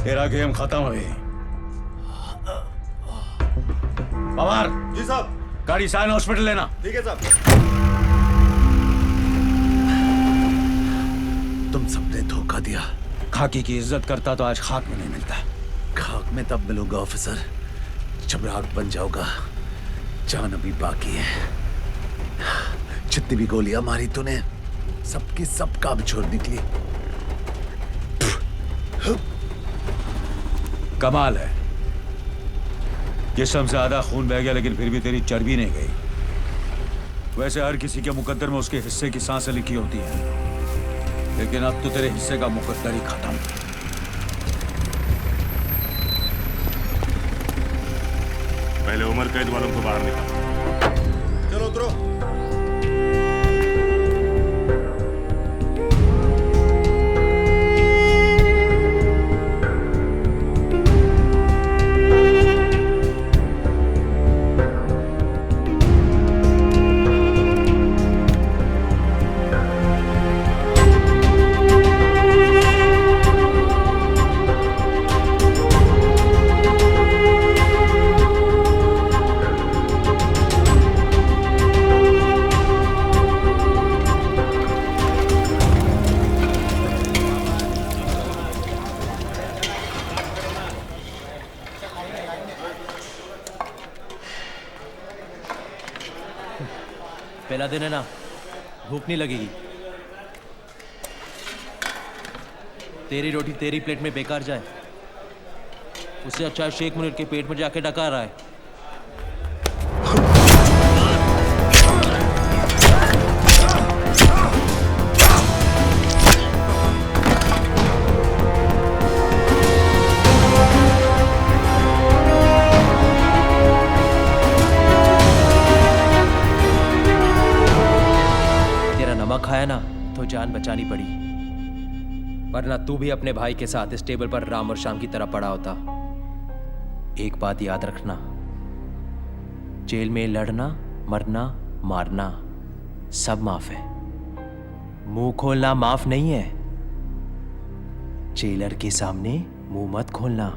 तेरा गेम खत्म हुई। पवार जी साहब। गाड़ी साइन हॉस्पिटल लेना। ठीक है साहब। तुम सबने धोखा दिया। खाकी की इज्जत करता तो आज खाक में नहीं मिलता। खाक में तब मिलूंगा ऑफिसर जब राख बन जाऊंगा। जान अभी बाकी है। जितनी भी गोलियां मारी तूने सबकी सब काम छोड़ निकली। कमाल है, जिस्म से आधा खून बह गया लेकिन फिर भी तेरी चर्बी नहीं गई। वैसे हर किसी के मुकद्दर में उसके हिस्से की सांसें लिखी होती हैं, लेकिन अब तो तेरे हिस्से का मुकद्दर ही खत्म। पहले उमर कैद वालों को बाहर निकाल। चलो उतरो। पहला दिन है ना, भूख नहीं लगेगी। तेरी रोटी तेरी प्लेट में बेकार जाए, उससे अच्छा शेख मुनीर के पेट में जाके डकार रहा है। खाया ना तो जान बचानी पड़ी, वरना तू भी अपने भाई के साथ इस टेबल पर राम और श्याम की तरह पड़ा होता। एक बात याद रखना, जेल में लड़ना, मरना, मारना सब माफ है, मुंह खोलना माफ नहीं है। जेलर के सामने मुंह मत खोलना,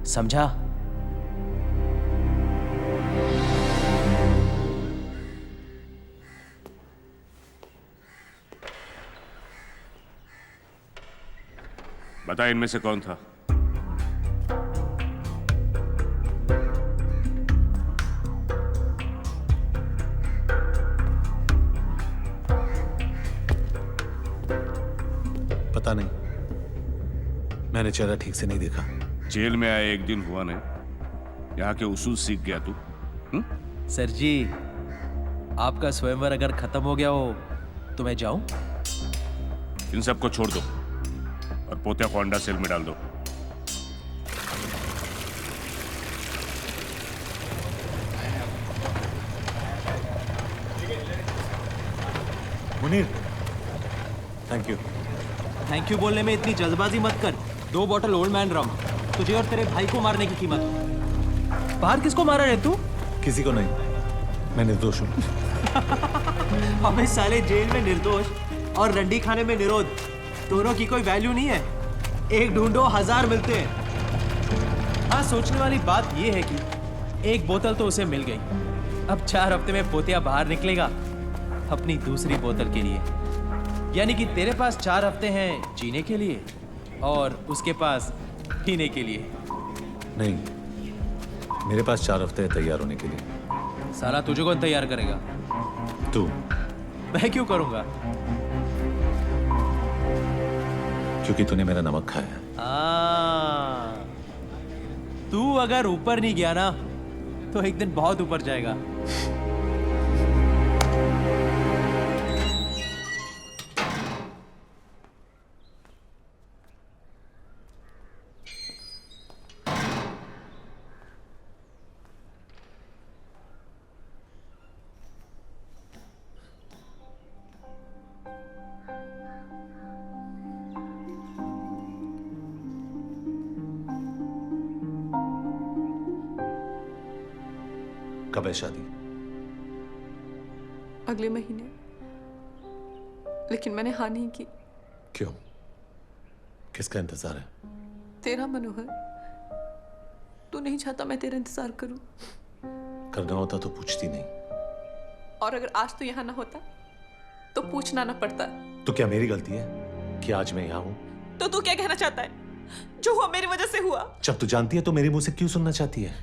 समझा? बता इनमें से कौन था? पता नहीं, मैंने चेहरा ठीक से नहीं देखा। जेल में आए एक दिन हुआ नहीं, यहाँ के उसूल सीख गया तू? सर जी, आपका स्वयंवर अगर खत्म हो गया हो तो मैं जाऊं? इन सबको छोड़ दो और पोतिया को अंडा सेल में डाल दो। Munir, thank you. Thank you बोलने में इतनी जल्दबाजी मत कर। 2 बॉटल ओल्ड मैन रम तुझे और तेरे भाई को मारने की कीमत। बाहर किसको मारा है तू? किसी को नहीं, मैं निर्दोष हूँ। हमें साले जेल में निर्दोष और रंडी खाने में निरोध, दोनों की कोई वैल्यू नहीं है। एक ढूंढो 1000 मिलते हैं। हाँ, सोचने वाली बात यह है कि एक बोतल तो उसे मिल गई। अब 4 हफ्ते में पोतिया बाहर निकलेगा अपनी दूसरी बोतल के लिए। यानी कि तेरे पास 4 हफ्ते हैं जीने के लिए और उसके पास पीने के लिए। नहीं, मेरे पास 4 हफ्ते हैं तैयार होने के लिए। साला तुझे कौन तैयार करेगा? तू। मैं क्यों करूंगा? क्योंकि तूने मेरा नमक खाया। तू अगर ऊपर नहीं गया ना तो एक दिन बहुत ऊपर जाएगा। कब है शादी? अगले महीने, लेकिन मैंने हाँ नहीं की। क्यों? किसका इंतजार है? तेरा मनोहर, तू नहीं चाहता मैं तेरा इंतजार करूं? करना होता तो पूछती नहीं। और अगर आज तू यहाँ ना होता तो पूछना ना पड़ता। तो क्या मेरी गलती है कि आज मैं यहाँ हूँ? तो तू क्या कहना चाहता है? जो हुआ मेरी वजह से हुआ। जब तू जानती है तो मेरे मुंह से क्यों सुनना चाहती है?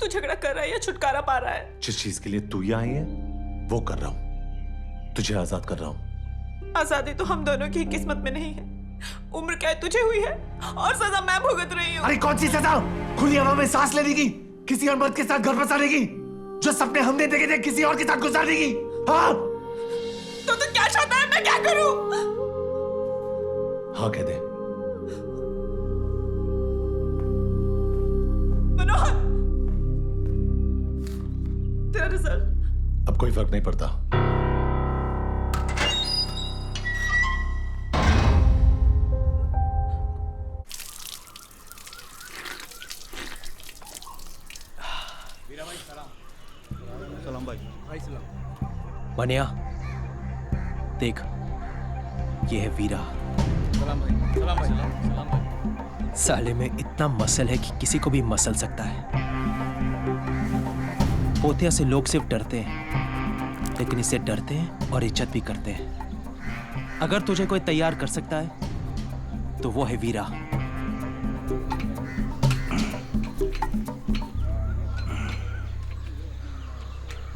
तू झगड़ा कर रहा है या छुटकारा पा रहा है? जिस चीज के लिए तू यहाँ आई है वो कर रहा हूँ। तुझे आजाद कर रहा हूँ। आजादी तो हम दोनों की किस्मत में नहीं है। उम्र क्या तुझे हुई है और सजा मैं भुगत रही हूँ। अरे कौन सी सजा? खुली हवा में सांस लेने की, किसी और मर्द के साथ घर बसाने की, जो सपने हमने देखे थे किसी और के साथ गुजारने की। हाँ? तो तू क्या चाहता है मैं क्या करूं? हाँ कह दे। मनोहर, तेरा रिजल्ट अब कोई फर्क नहीं पड़ता। सलाम भाई। मनिया देख, ये है वीरा। सलाम भाई। सलाम भाई। सलाम भाई। साले में इतना मसल है कि किसी को भी मसल सकता है। पोतिया से लोग सिर्फ डरते हैं, लेकिन इससे डरते हैं और इज्जत भी करते हैं। अगर तुझे कोई तैयार कर सकता है तो वो है वीरा।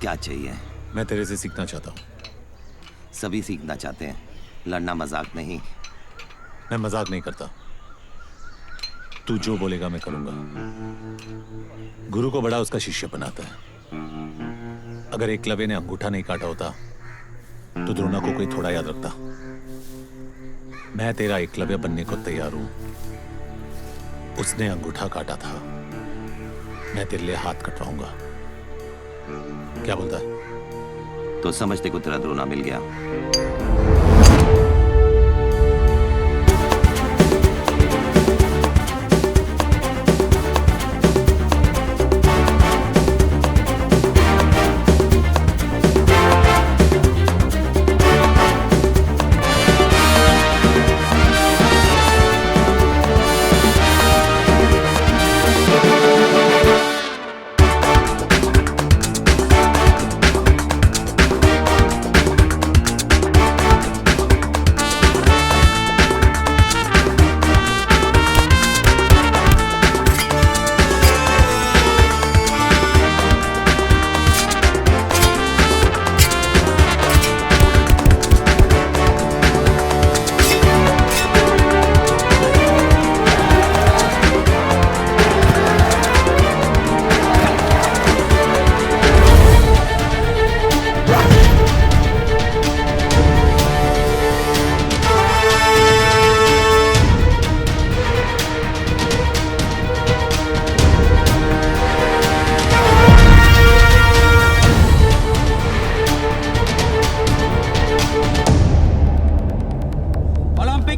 क्या चाहिए? मैं तेरे से सीखना चाहता हूँ। सभी सीखना चाहते हैं, लड़ना मजाक नहीं। मैं मजाक नहीं करता। तू जो बोलेगा मैं करूंगा। गुरु को बड़ा उसका शिष्य बनाता है। अगर एकलव्य ने अंगूठा नहीं काटा होता तो द्रोणा को कोई थोड़ा याद रखता। मैं तेरा एकलव्य बनने को तैयार हूं। उसने अंगूठा काटा था, मैं तेरे लिए हाथ कटवाऊंगा। क्या बोलता है? तो समझते को तेरा द्रोणा मिल गया।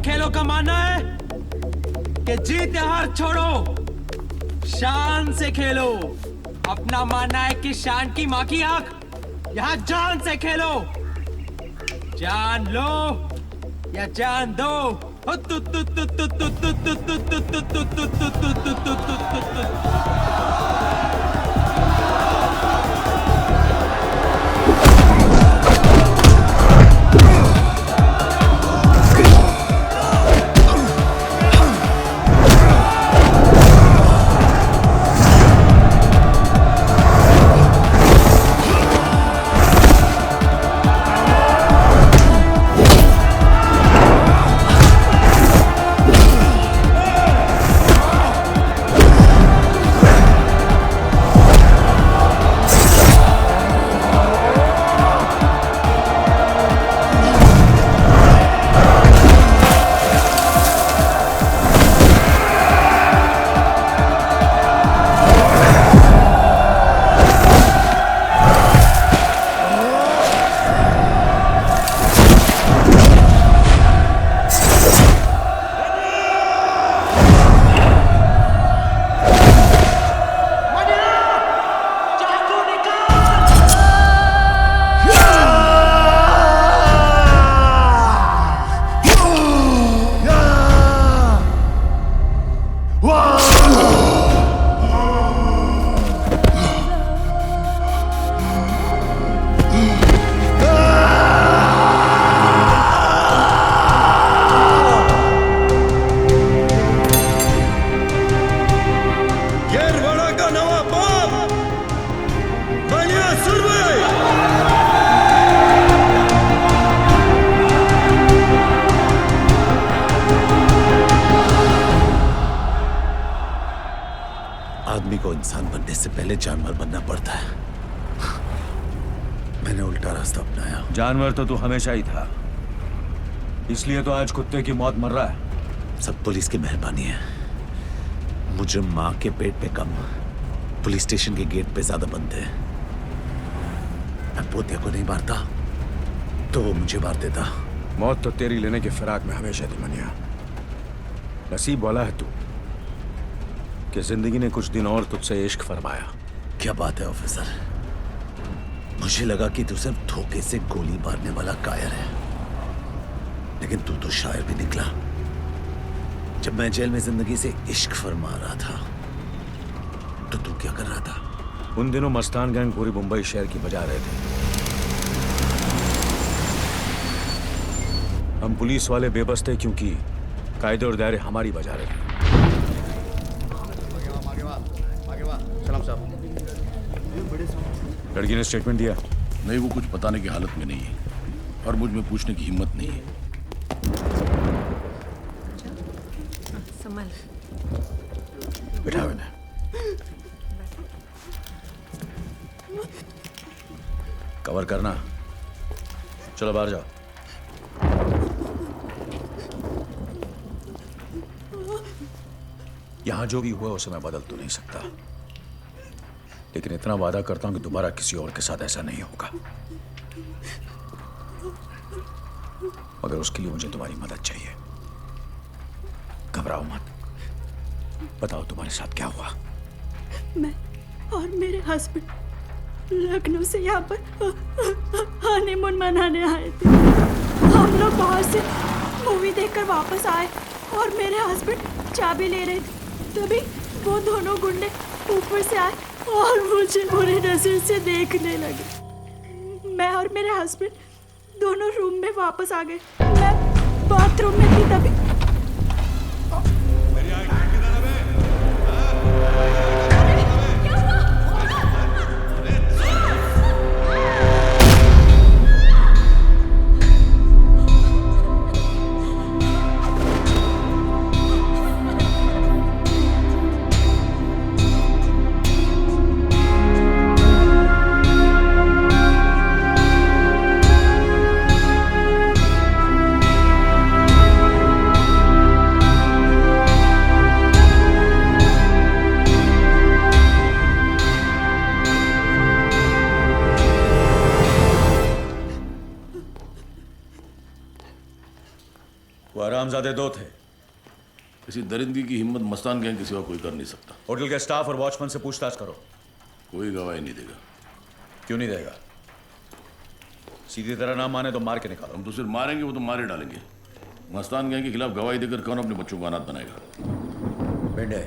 खेलों का मानना है कि जीत या हार छोड़ो, शान से खेलो। अपना मानना है कि शान की मां की आंख, यहां जान से खेलो। जान लो या जान दो। आदमी को इंसान बनने से पहले जानवर बनना पड़ता है। मैंने उल्टा रास्ता अपनाया। जानवर तो तू हमेशा ही था, इसलिए तो आज कुत्ते की मौत मर रहा है। सब पुलिस की मेहरबानी है। मुजरिम माँ के पेट पे कम, पुलिस स्टेशन के गेट पे ज्यादा बनते हैं। मैं पोतिया को नहीं मारता तो वो मुझे मार देता। मौत तो तेरी लेने के फिराक में हमेशा थी मनिया। नसीब वाला है तू कि जिंदगी ने कुछ दिन और तुझसे इश्क फरमाया। क्या बात है ऑफिसर, मुझे लगा कि तू सिर्फ धोखे से गोली मारने वाला कायर है, लेकिन तू तो शायर भी निकला। जब मैं जेल में जिंदगी से इश्क फरमा रहा था तो तू क्या कर रहा था? उन दिनों मस्तान गैंग पूरी मुंबई शहर की बजा रहे थे। हम पुलिस वाले बेबस थे क्योंकि कायदे और दायरे हमारी बजा रहे थे। लड़की ने स्टेटमेंट दिया? नहीं, वो कुछ बताने की हालत में नहीं है और मुझ में पूछने की हिम्मत नहीं है। संभाल। बिठाओ इन्हें। कवर करना। चलो बाहर जाओ। यहां जो भी हुआ उसे मैं बदल तो नहीं सकता, लेकिन इतना वादा करता हूं कि दोबारा किसी और के साथ ऐसा नहीं होगा। मगर उसके लिए मुझे तुम्हारी मदद चाहिए। घबराओ मत, बताओ तुम्हारे साथ क्या हुआ। मैं और मेरे हस्बैंड लखनऊ से यहाँ पर हनीमून मनाने आए थे। हम लोग बाहर से मूवी देखकर वापस आए और मेरे हस्बैंड चाबी ले रहे थे, तभी वो दोनों गुंडे ऊपर से आए और मुझे बुरी नजर से देखने लगे। मैं और मेरे हस्बैंड दोनों रूम में वापस आ गए। मैं बाथरूम में थी तभी वो हरामजादे दो थे। किसी दरिंदगी की हिम्मत मस्तान गैंग के सिवा कोई कर नहीं सकता। होटल के स्टाफ और वॉचमैन से पूछताछ करो। कोई गवाही नहीं देगा। क्यों नहीं देगा? सीधी तरह ना माने तो मार के निकालो। हम तो सिर्फ मारेंगे, वो तो मारे डालेंगे। मस्तान गैंग के खिलाफ गवाही देकर कौन अपने बच्चों को अनाथ बनाएगा? बेंडे,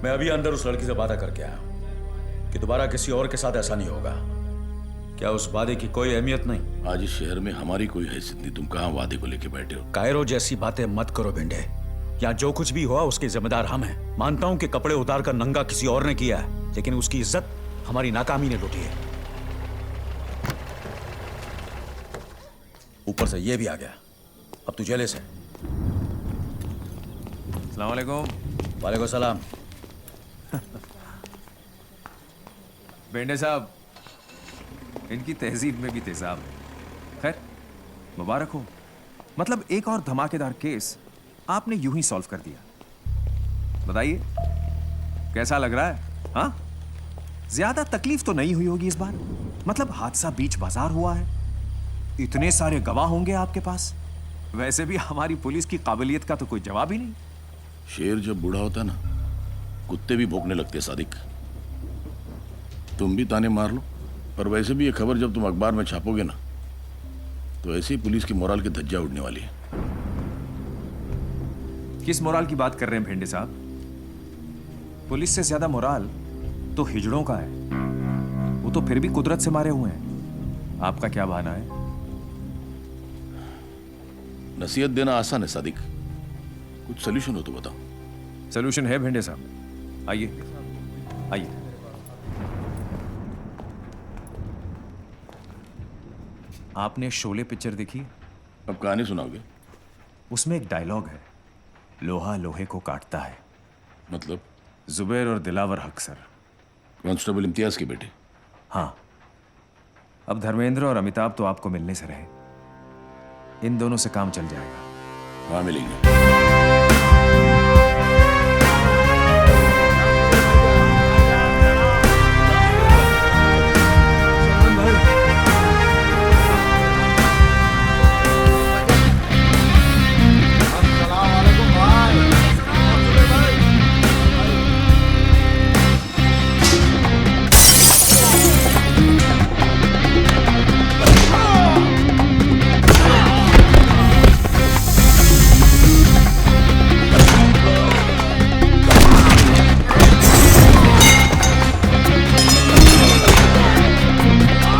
मैं अभी अंदर उस लड़की से वादा करके आया कि दोबारा किसी और के साथ ऐसा नहीं होगा। क्या उस वादे की कोई अहमियत नहीं? आज इस शहर में हमारी कोई हैसियत नहीं। तुम कहाँ वादे को लेके बैठे हो? कायरो जैसी बातें मत करो बेंडे। यहाँ जो कुछ भी हुआ उसके जिम्मेदार हम हैं। मानता हूं कि कपड़े उतार कर नंगा किसी और ने किया है, लेकिन उसकी इज्जत हमारी नाकामी ने लूटी है। ऊपर से ये भी आ गया, अब तू जेले से। अस्सलाम वालेकुम। वालेकुम सलाम। बेंडे साहब, इनकी तहजीब में भी तेजाब है। खैर, मुबारक हो। मतलब एक और धमाकेदार केस आपने यूं ही सॉल्व कर दिया। बताइए कैसा लग रहा है? हाँ, ज्यादा तकलीफ तो नहीं हुई होगी इस बार। मतलब हादसा बीच बाजार हुआ है, इतने सारे गवाह होंगे आपके पास। वैसे भी हमारी पुलिस की काबिलियत का तो कोई जवाब ही नहीं। शेर जब बूढ़ा होता है ना, कुत्ते भी भौंकने लगते हैं। सादिक, तुम भी ताने मार लो, और वैसे भी ये खबर जब तुम अखबार में छापोगे ना, तो ऐसी पुलिस की मोराल की धज्जियां उड़ने वाली है। किस मोराल की बात कर रहे हैं भेंडे साहब? पुलिस से ज्यादा मोराल तो हिजड़ों का है। वो तो फिर भी कुदरत से मारे हुए हैं। आपका क्या बहाना है? नसीहत देना आसान है सादिक, कुछ सोल्यूशन हो तो बताओ। सोल्यूशन है भेंडे साहब, आइए आइए। आपने शोले पिक्चर देखी? अब कहानी सुनाओगे? उसमें एक डायलॉग है, लोहा लोहे को काटता है। मतलब? जुबैर और दिलावर हक सर। कांस्टेबल इम्तियाज के बेटे। हाँ, अब धर्मेंद्र और अमिताभ तो आपको मिलने से रहे, इन दोनों से काम चल जाएगा। हाँ मिलेंगे।